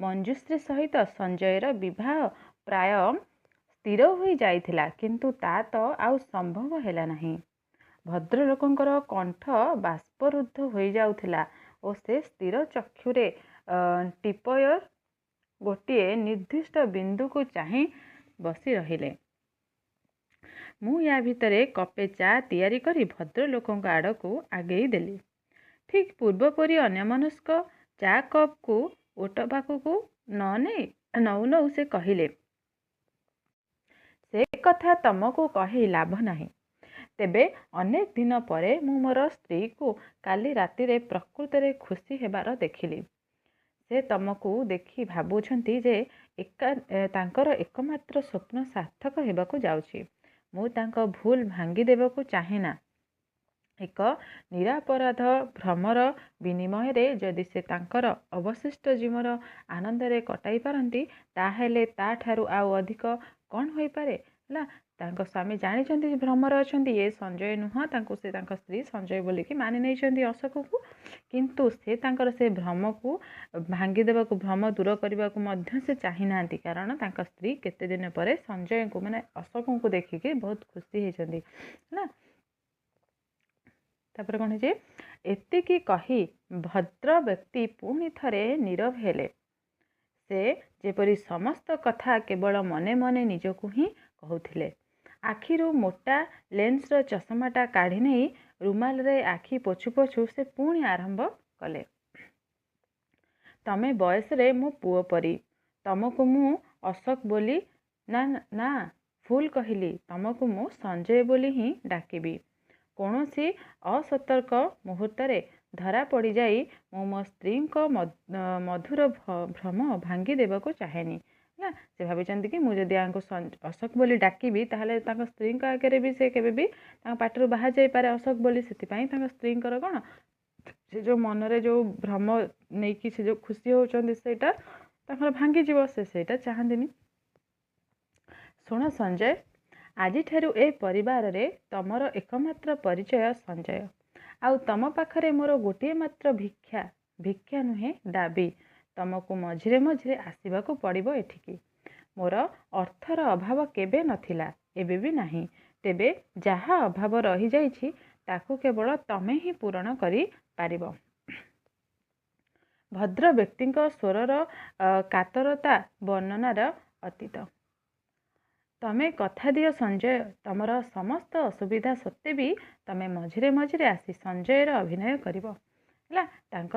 ମଞ୍ଜୁଶ୍ରୀ ସହିତ ସଞ୍ଜୟର ବିବାହ ପ୍ରାୟ ସ୍ଥିର ହୋଇ ଯାଇଥିଲା, କିନ୍ତୁ ତା ତ ଆଉ ସମ୍ଭବ ହେଲା ନାହିଁ। ଭଦ୍ରଲୋକଙ୍କର କଣ୍ଠ ବାଷ୍ପରୁଦ୍ଧ ହୋଇଯାଉଥିଲା ଓ ସେ ସ୍ଥିର ଚକ୍ଷୁରେ ଟିପୟର ଗୋଟିଏ ନିର୍ଦ୍ଦିଷ୍ଟ ବିନ୍ଦୁକୁ ଚାହିଁ ବସି ରହିଲେ। ମୁଁ ୟା ଭିତରେ କପେ ଚା ତିଆରି କରି ଭଦ୍ରଲୋକଙ୍କ ଆଡ଼କୁ ଆଗେଇ ଦେଲି। ଠିକ୍ ପୂର୍ବପରି ଅନ୍ୟମନସ୍କ ଚା କପ୍କୁ ଓଟ ପାଖକୁ ନଉ ନଉ ସେ କହିଲେ, ସେ କଥା ତମକୁ କହି ଲାଭ ନାହିଁ। ତେବେ ଅନେକ ଦିନ ପରେ ମୁଁ ମୋର ସ୍ତ୍ରୀକୁ କାଲି ରାତିରେ ପ୍ରକୃତରେ ଖୁସି ହେବାର ଦେଖିଲି। ସେ ତମକୁ ଦେଖି ଭାବୁଛନ୍ତି ଯେ ତାଙ୍କର ଏକମାତ୍ର ସ୍ୱପ୍ନ ସାର୍ଥକ ହେବାକୁ ଯାଉଛି। ମୁଁ ତାଙ୍କ ଭୁଲ ଭାଙ୍ଗି ଦେବାକୁ ଚାହେଁନା। ଏକ ନିରାପରାଧ ଭ୍ରମର ବିନିମୟରେ ଯଦି ସେ ତାଙ୍କର ଅବଶିଷ୍ଟ ଜୀବନ ଆନନ୍ଦରେ କଟାଇ ପାରନ୍ତି, ତାହେଲେ ତାଠାରୁ ଆଉ ଅଧିକ କ'ଣ ହୋଇପାରେ? ହେଲା, ତାଙ୍କ ସ୍ୱାମୀ ଜାଣିଛନ୍ତି ଭ୍ରମରେ ଅଛନ୍ତି, ଏ ସଞ୍ଜୟ ନୁହଁ, ତାଙ୍କୁ ସେ ତାଙ୍କ ସ୍ତ୍ରୀ ସଞ୍ଜୟ ବୋଲିକି ମାନି ନେଇଛନ୍ତି ଅଶୋକକୁ। କିନ୍ତୁ ସେ ତାଙ୍କର ସେ ଭ୍ରମକୁ ଭାଙ୍ଗି ଦେବାକୁ, ଭ୍ରମ ଦୂର କରିବାକୁ ମଧ୍ୟ ସେ ଚାହିଁନାହାନ୍ତି, କାରଣ ତାଙ୍କ ସ୍ତ୍ରୀ କେତେ ଦିନ ପରେ ସଞ୍ଜୟଙ୍କୁ ମାନେ ଅଶୋକଙ୍କୁ ଦେଖିକି ବହୁତ ଖୁସି ହେଇଛନ୍ତି ହେଲା। ତାପରେ କ'ଣ ହେଇଛି, ଏତିକି କହି ଭଦ୍ର ବ୍ୟକ୍ତି ପୁଣି ଥରେ ନୀରବ ହେଲେ। ସେ ଯେପରି ସମସ୍ତ କଥା କେବଳ ମନେ ମନେ ନିଜକୁ ହିଁ କହୁଥିଲେ। ଆଖିରୁ ମୋଟା ଲେନ୍ସର ଚଷମାଟା କାଢ଼ି ନେଇ ରୁମାଲରେ ଆଖି ପୋଛୁ ପୋଛୁ ସେ ପୁଣି ଆରମ୍ଭ କଲେ, ତମେ ବୟସରେ ମୋ ପୁଅ ପରି। ତମକୁ ମୁଁ ଅଶୋକ ବୋଲି ନା ଭୁଲ କହିଲି, ତମକୁ ମୁଁ ସଞ୍ଜୟ ବୋଲି ହିଁ ଡାକିବି। କୌଣସି ଅସତର୍କ ମୁହୂର୍ତ୍ତରେ ଧରା ପଡ଼ିଯାଇ ମୁଁ ମୋ ସ୍ତ୍ରୀଙ୍କ ମଧୁର ଭ୍ରମ ଭାଙ୍ଗି ଦେବାକୁ ଚାହେଁନି ହେଲା। ସେ ଭାବିଛନ୍ତି କି ମୁଁ ଯଦି ୟାଙ୍କୁ ଅଶୋକ ବୋଲି ଡାକିବି, ତାହେଲେ ତାଙ୍କ ସ୍ତ୍ରୀଙ୍କ ଆଗରେ ବି ସେ କେବେ ବି ତାଙ୍କ ପାଟିରୁ ବାହାରି ଯାଇପାରେ ଅଶୋକ ବୋଲି। ସେଥିପାଇଁ ତାଙ୍କ ସ୍ତ୍ରୀଙ୍କର କ'ଣ, ସେ ଯେଉଁ ମନରେ ଯେଉଁ ଭ୍ରମ ନେଇକି ସେ ଯେଉଁ ଖୁସି ହେଉଛନ୍ତି ସେଇଟା ତାଙ୍କର ଭାଙ୍ଗିଯିବ, ସେ ସେଇଟା ଚାହାନ୍ତିନି। ଶୁଣ ସଞ୍ଜୟ, ଆଜିଠାରୁ ଏ ପରିବାରରେ ତମର ଏକମାତ୍ର ପରିଚୟ ସଞ୍ଜୟ। ଆଉ ତମ ପାଖରେ ମୋର ଗୋଟିଏ ମାତ୍ର ଭିକ୍ଷା ନୁହେଁ ଦାବୀ, ତମକୁ ମଝିରେ ମଝିରେ ଆସିବାକୁ ପଡ଼ିବ ଏଠିକି। ମୋର ଅର୍ଥର ଅଭାବ କେବେ ନଥିଲା, ଏବେ ବି ନାହିଁ। ତେବେ ଯାହା ଅଭାବ ରହିଯାଇଛି ତାକୁ କେବଳ ତମେ ହିଁ ପୂରଣ କରିପାରିବ। ଭଦ୍ର ବ୍ୟକ୍ତିଙ୍କ ସ୍ୱରର କାତରତା ବର୍ଣ୍ଣନାର ଅତୀତ। ତମେ କଥା ଦିଅ ସଞ୍ଜୟ, ତମର ସମସ୍ତ ଅସୁବିଧା ସତ୍ତ୍ୱେ ବି ତମେ ମଝିରେ ମଝିରେ ଆସି ସଞ୍ଜୟର ଅଭିନୟ କରିବ ହେଲା। ତାଙ୍କ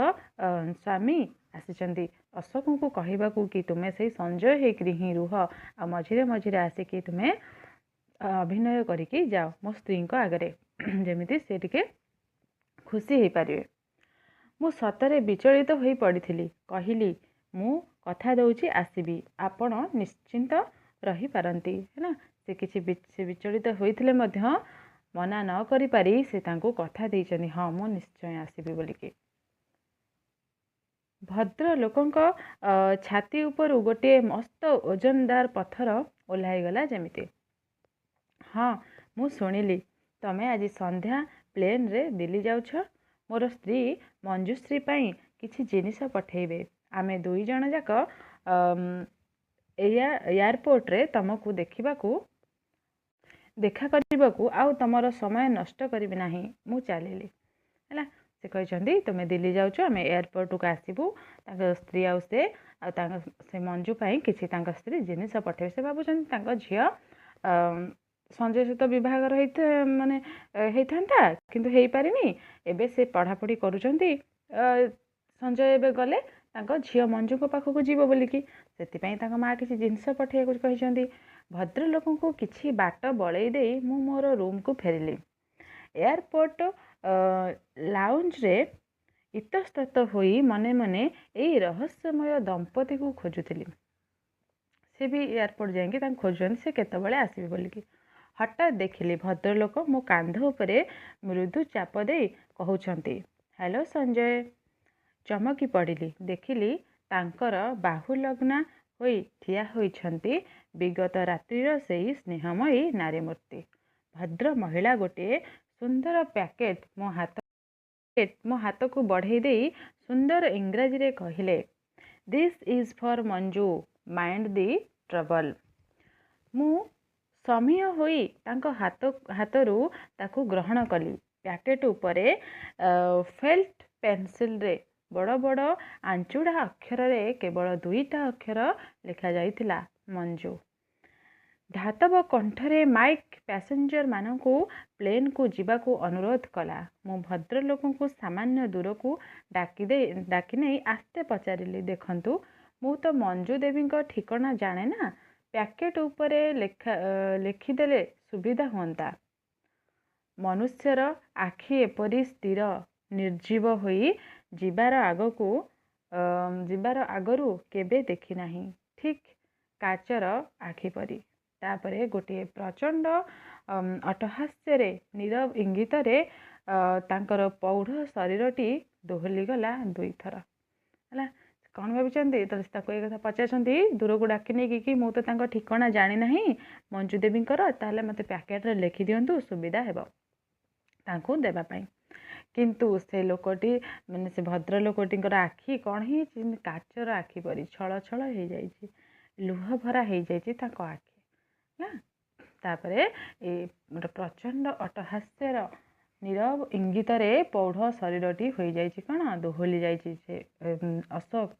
ସ୍ୱାମୀ ଆସିଛନ୍ତି ଅଶୋକଙ୍କୁ କହିବାକୁ କି ତୁମେ ସେଇ ସଞ୍ଜୟ ହେଇକରି ହିଁ ରୁହ, ଆଉ ମଝିରେ ମଝିରେ ଆସିକି ତୁମେ ଅଭିନୟ କରିକି ଯାଅ ମୋ ସ୍ତ୍ରୀଙ୍କ ଆଗରେ, ଯେମିତି ସେ ଟିକେ ଖୁସି ହେଇପାରିବେ। ମୁଁ ସତରେ ବିଚଳିତ ହୋଇ ପଡ଼ିଥିଲି। କହିଲି, ମୁଁ କଥା ଦେଉଛି ଆସିବି, ଆପଣ ନିଶ୍ଚିନ୍ତ ରହିପାରନ୍ତି। ହେଲା, ସେ ବିଚଳିତ ହୋଇଥିଲେ ମଧ୍ୟ ମନା ନ କରିପାରି ସେ ତାଙ୍କୁ କଥା ଦେଇଛନ୍ତି, ହଁ ମୁଁ ନିଶ୍ଚୟ ଆସିବି ବୋଲିକି। ଭଦ୍ର ଲୋକଙ୍କ ଛାତି ଉପରୁ ଗୋଟିଏ ମସ୍ତ ଓଜନଦାର ପଥର ଓହ୍ଲାଇଗଲା ଯେମିତି। ହଁ, ମୁଁ ଶୁଣିଲି ତମେ ଆଜି ସନ୍ଧ୍ୟା ପ୍ଲେନ୍ରେ ଦିଲ୍ଲୀ ଯାଉଛ। ମୋର ସ୍ତ୍ରୀ ମଞ୍ଜୁଶ୍ରୀ ପାଇଁ କିଛି ଜିନିଷ ପଠାଇବେ। ଆମେ ଦୁଇ ଜଣ ଯାକ ଏୟାରପୋର୍ଟରେ ତମକୁ ଦେଖା କରିବାକୁ ଆଉ ତମର ସମୟ ନଷ୍ଟ କରିବି ନାହିଁ। ମୁଁ ଚାଲିଲି। ହେଲା, ସେ କହିଛନ୍ତି ତୁମେ ଦିଲ୍ଲୀ ଯାଉଛ, ଆମେ ଏୟାରପୋର୍ଟକୁ ଆସିବୁ। ତାଙ୍କ ସ୍ତ୍ରୀ ଆଉ ସେ ମଞ୍ଜୁ ପାଇଁ କିଛି ତାଙ୍କ ସ୍ତ୍ରୀ ଜିନିଷ ପଠାଇବେ। ସେ ଭାବୁଛନ୍ତି ତାଙ୍କ ଝିଅ ସଞ୍ଜୟ ସହିତ ବିବାହର ହେଇଥାନ୍ତା, କିନ୍ତୁ ହେଇପାରିନି। ଏବେ ସେ ପଢ଼ାପଢ଼ି କରୁଛନ୍ତି। ସଞ୍ଜୟ ଏବେ ଗଲେ ତାଙ୍କ ଝିଅ ମଞ୍ଜୁଙ୍କ ପାଖକୁ ଯିବ ବୋଲିକି, ସେଥିପାଇଁ ତାଙ୍କ ମାଆ କିଛି ଜିନିଷ ପଠାଇବାକୁ କହିଛନ୍ତି। ଭଦ୍ରଲୋକଙ୍କୁ କିଛି ବାଟ ବଳେଇ ଦେଇ ମୁଁ ମୋର ରୁମ୍କୁ ଫେରିଲି। ଏୟାରପୋର୍ଟ ଲାଉଞ୍ଜରେ ଇତସ୍ତତ ହୋଇ ମନେ ମନେ ଏଇ ରହସ୍ୟମୟ ଦମ୍ପତିକୁ ଖୋଜୁଥିଲି। ସେ ବି ଏୟାରପୋର୍ଟ ଯାଇକି ତାଙ୍କୁ ଖୋଜୁଛନ୍ତି, ସେ କେତେବେଳେ ଆସିବେ ବୋଲିକି। ହଠାତ୍ ଦେଖିଲି ଭଦ୍ରଲୋକ ମୋ କାନ୍ଧ ଉପରେ ମୃଦୁ ଚାପ ଦେଇ କହୁଛନ୍ତି, ହ୍ୟାଲୋ ସଞ୍ଜୟ। ଚମକି ପଡ଼ିଲି। ଦେଖିଲି ତାଙ୍କର ବାହୁଲଗ୍ନା ହୋଇ ଠିଆ ହୋଇଛନ୍ତି ବିଗତ ରାତ୍ରିର ସେହି ସ୍ନେହମୟୀ ନାରୀମୂର୍ତ୍ତି। ଭଦ୍ର ମହିଳା ଗୋଟିଏ ସୁନ୍ଦର ପ୍ୟାକେଟ ମୋ ହାତକୁ ବଢ଼େଇ ଦେଇ ସୁନ୍ଦର ଇଂରାଜୀରେ କହିଲେ, this is for Manju, mind the trouble. ମୁଁ ସମୀହ ହୋଇ ତାଙ୍କ ହାତରୁ ତାକୁ ଗ୍ରହଣ କଲି। ପ୍ୟାକେଟ ଉପରେ ଫେଲ୍ଟ ପେନ୍ସିଲରେ ବଡ଼ ବଡ଼ ଆଞ୍ଚୁଡ଼ା ଅକ୍ଷରରେ କେବଳ 2ଟା ଅକ୍ଷର ଲେଖାଯାଇଥିଲା, ମଞ୍ଜୁ। ଧାତବ କଣ୍ଠରେ ମାଇକ୍ ପ୍ୟାସେଞ୍ଜରମାନଙ୍କୁ ପ୍ଲେନ୍କୁ ଯିବାକୁ ଅନୁରୋଧ କଲା। ମୁଁ ଭଦ୍ରଲୋକଙ୍କୁ ସାମାନ୍ୟ ଦୂରକୁ ଡାକି ନେଇ ଆସ୍ତେ ପଚାରିଲି, ଦେଖନ୍ତୁ, ମୁଁ ତ ମଞ୍ଜୁ ଦେବୀଙ୍କ ଠିକଣା ଜାଣେ ନା, ପ୍ୟାକେଟ ଉପରେ ଲେଖିଦେଲେ ସୁବିଧା ହୁଅନ୍ତା। ମନୁଷ୍ୟର ଆଖି ଏପରି ସ୍ଥିର ନିର୍ଜୀବ ହୋଇ ଯିବାର ଆଗରୁ କେବେ ଦେଖିନାହିଁ। ଠିକ୍ କାଚର ଆଖି ପରି। ତାପରେ ଗୋଟିଏ ପ୍ରଚଣ୍ଡ ଅଟ୍ଟହାସ୍ୟରେ ନୀରବ ଇଙ୍ଗିତରେ ତାଙ୍କର ପୌଢ଼ ଶରୀରଟି ଦୋହଲିଗଲା 2 ଥର। ହେଲା, କ'ଣ ଭାବିଛନ୍ତି? ତ ତାକୁ ଏ କଥା ପଚାରୁଛନ୍ତି ଦୂରକୁ ଡାକି ନେଇକି କି ମୁଁ ତ ତାଙ୍କ ଠିକଣା ଜାଣିନାହିଁ ମଞ୍ଜୁ ଦେବୀଙ୍କର, ତାହେଲେ ମୋତେ ପ୍ୟାକେଟରେ ଲେଖିଦିଅନ୍ତୁ, ସୁବିଧା ହେବ ତାଙ୍କୁ ଦେବା ପାଇଁ। କିନ୍ତୁ ସେ ଲୋକଟି ସେ ଭଦ୍ରଲୋକଟିଙ୍କର ଆଖି କ'ଣ ହେଇଛି, କାଚର ଆଖି ପରି ଛଳ ଛଳ ହେଇଯାଇଛି, ଲୁହ ଭରା ହେଇଯାଇଛି ତାଙ୍କ ଆଖି। ନା, ତାପରେ ଗୋଟେ ପ୍ରଚଣ୍ଡ ଅଟ୍ଟହାସ୍ୟର ନୀରବ ଇଙ୍ଗିତରେ ପୌଢ଼ ଶରୀରଟି ହୋଇଯାଇଛି କ'ଣ, ଦୋହଲି ଯାଇଛି। ସେ ଅଶୋକ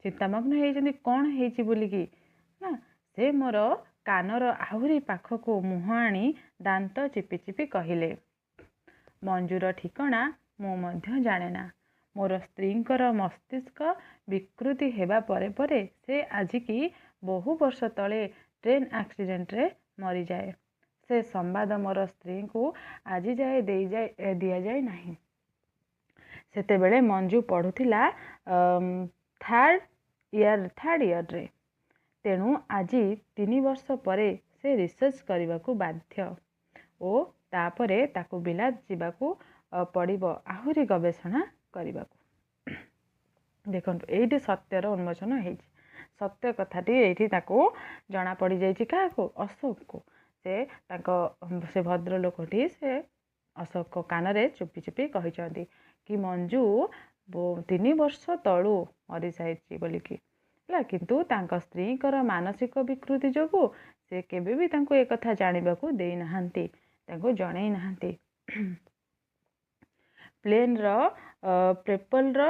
ଚିନ୍ତାମଗ୍ନ ହେଇଛନ୍ତି କ'ଣ ହେଇଛି ବୋଲିକି। ନା, ସେ ମୋର କାନର ଆହୁରି ପାଖକୁ ମୁହଁ ଆଣି ଦାନ୍ତ ଚିପି ଚିପି କହିଲେ, ମଞ୍ଜୁର ଠିକଣା ମୁଁ ମଧ୍ୟ ଜାଣେନା। ମୋର ସ୍ତ୍ରୀଙ୍କର ମସ୍ତିଷ୍କ ବିକୃତି ହେବା ପରେ ପରେ ସେ ଆଜିକି ବହୁ ବର୍ଷ ତଳେ ଟ୍ରେନ୍ ଆକ୍ସିଡେଣ୍ଟରେ ମରିଯାଏ। ସେ ସମ୍ବାଦ ମୋର ସ୍ତ୍ରୀଙ୍କୁ ଆଜି ଯାଏ ଦିଆଯାଇ ନାହିଁ। ସେତେବେଳେ ମଞ୍ଜୁ ପଢ଼ୁଥିଲା ଥାର୍ଡ଼ ଇୟର୍ରେ। ତେଣୁ ଆଜି 3 ବର୍ଷ ପରେ ସେ ରିସର୍ଚ୍ଚ କରିବାକୁ ବାଧ୍ୟ ଓ ତାପରେ ତାକୁ ବିଲାତ ଯିବାକୁ ପଡ଼ିବ ଆହୁରି ଗବେଷଣା କରିବାକୁ। ଦେଖନ୍ତୁ, ଏଇଠି ସତ୍ୟର ଉନ୍ମୋଚନ ହେଇଛି। ସତ୍ୟ କଥାଟି ଏଇଠି ତାକୁ ଜଣାପଡ଼ିଯାଇଛି। କାହାକୁ? ଅଶୋକକୁ। ସେ ଭଦ୍ରଲୋକଟି ସେ ଅଶୋକ କାନରେ ଚୁପି ଚୁପି କହିଛନ୍ତି କି ମଞ୍ଜୁ 3 ବର୍ଷ ତଳୁ ମରିଯାଇଛି ବୋଲିକି। ହେଲା, କିନ୍ତୁ ତାଙ୍କ ସ୍ତ୍ରୀଙ୍କର ମାନସିକ ବିକୃତି ଯୋଗୁଁ ସେ କେବେ ବି ତାଙ୍କୁ ଏକଥା ଜାଣିବାକୁ ଦେଇନାହାନ୍ତି, ତାଙ୍କୁ ଜଣେଇ ନାହାନ୍ତି। ପ୍ଲେନ୍ର ପ୍ରୋପେଲର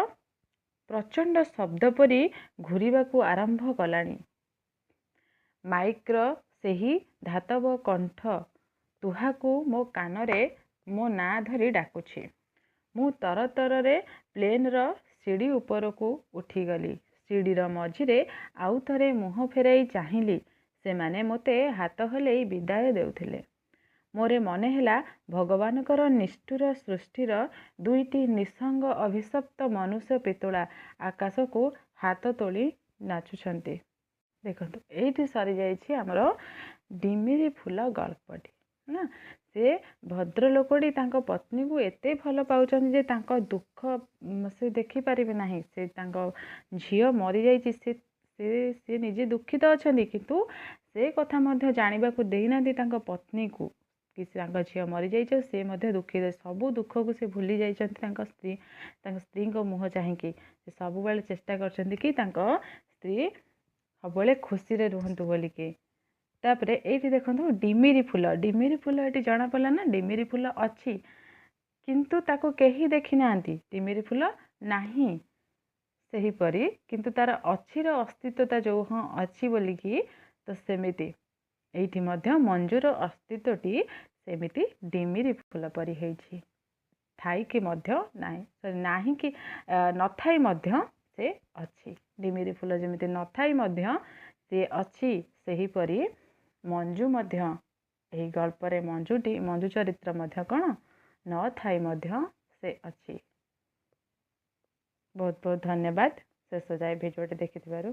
ପ୍ରଚଣ୍ଡ ଶବ୍ଦ ପରି ଘୂରିବାକୁ ଆରମ୍ଭ କଲାଣି। ମାଇକ୍ର ସେହି ଧାତବ କଣ୍ଠ ତୁହାକୁ ମୋ କାନରେ ମୋ ନାଁ ଧରି ଡାକୁଛି। ମୁଁ ତରତରରେ ପ୍ଲେନ୍ର ସିଡ଼ି ଉପରକୁ ଉଠିଗଲି। ସିଡ଼ିର ମଝିରେ ଆଉ ଥରେ ମୁହଁ ଫେରାଇ ଚାହିଁଲି। ସେମାନେ ମୋତେ ହାତ ହଲେଇ ବିଦାୟ ଦେଉଥିଲେ। ମୋରେ ମନେ ହେଲା ଭଗବାନଙ୍କର ନିଷ୍ଠୁର ସୃଷ୍ଟିର ଦୁଇଟି ନିଃସଙ୍ଗ ଅଭିଶପ୍ତ ମନୁଷ୍ୟ ପିତୁଳା ଆକାଶକୁ ହାତ ତୋଳି ନାଚୁଛନ୍ତି। ଦେଖନ୍ତୁ ଏଇଠି ସରିଯାଇଛି ଆମର ଡିମିରି ଫୁଲ ଗଳ୍ପଟି ନା। ସେ ଭଦ୍ରଲୋକଟି ତାଙ୍କ ପତ୍ନୀକୁ ଏତେ ଭଲ ପାଉଛନ୍ତି ଯେ ତାଙ୍କ ଦୁଃଖ ସେ ଦେଖିପାରିବେ ନାହିଁ। ସେ ତାଙ୍କ ଝିଅ ମରିଯାଇଛି, ସେ ନିଜେ ଦୁଃଖିତ ଅଛନ୍ତି, କିନ୍ତୁ ସେ କଥା ମଧ୍ୟ ଜାଣିବାକୁ ଦେଇନାହାନ୍ତି ତାଙ୍କ ପତ୍ନୀକୁ କି ତାଙ୍କ ଝିଅ ମରିଯାଇଛି। ସେ ମଧ୍ୟ ଦୁଃଖିତ, ସବୁ ଦୁଃଖକୁ ସେ ଭୁଲି ଯାଇଛନ୍ତି ତାଙ୍କ ସ୍ତ୍ରୀଙ୍କ ମୁହଁ ଚାହିଁକି। ସେ ସବୁବେଳେ ଚେଷ୍ଟା କରିଛନ୍ତି କି ତାଙ୍କ ସ୍ତ୍ରୀ ସବୁବେଳେ ଖୁସିରେ ରୁହନ୍ତୁ ବୋଲିକି। ତାପରେ ଏଇଠି ଦେଖନ୍ତୁ ଡିମିରି ଫୁଲ ଏଠି ଜଣାପଡ଼ିଲା ନା ଡିମିରି ଫୁଲ ଅଛି, କିନ୍ତୁ ତାକୁ କେହି ଦେଖିନାହାନ୍ତି, ଡିମିରି ଫୁଲ ନାହିଁ। ସେହିପରି କିନ୍ତୁ ତାର ଅଛିର ଅସ୍ତିତ୍ୱତା ଯେଉଁ ହଁ ଅଛି ବୋଲିକି, ତ ସେମିତି ଏଇଠି ମଧ୍ୟ ମଞ୍ଜୁର ଅସ୍ତିତ୍ୱଟି ସେମିତି ଡିମିରି ଫୁଲ ପରି ହେଇଛି, ଥାଇକି ମଧ୍ୟ ନାହିଁ କି ନଥାଇ ମଧ୍ୟ ସେ ଅଛି। ଡିମିରି ଫୁଲ ଯେମିତି ନଥାଇ ମଧ୍ୟ ସେ ଅଛି, ସେହିପରି ମଞ୍ଜୁ ମଧ୍ୟ ଏହି ଗଳ୍ପରେ ମଞ୍ଜୁ ଚରିତ୍ର ମଧ୍ୟ କ'ଣ ନଥାଇ ମଧ୍ୟ ସେ ଅଛି। ବହୁତ ବହୁତ ଧନ୍ୟବାଦ ଶେଷ ଯାଏ ଭିଡ଼ିଓଟି ଦେଖିଥିବାରୁ।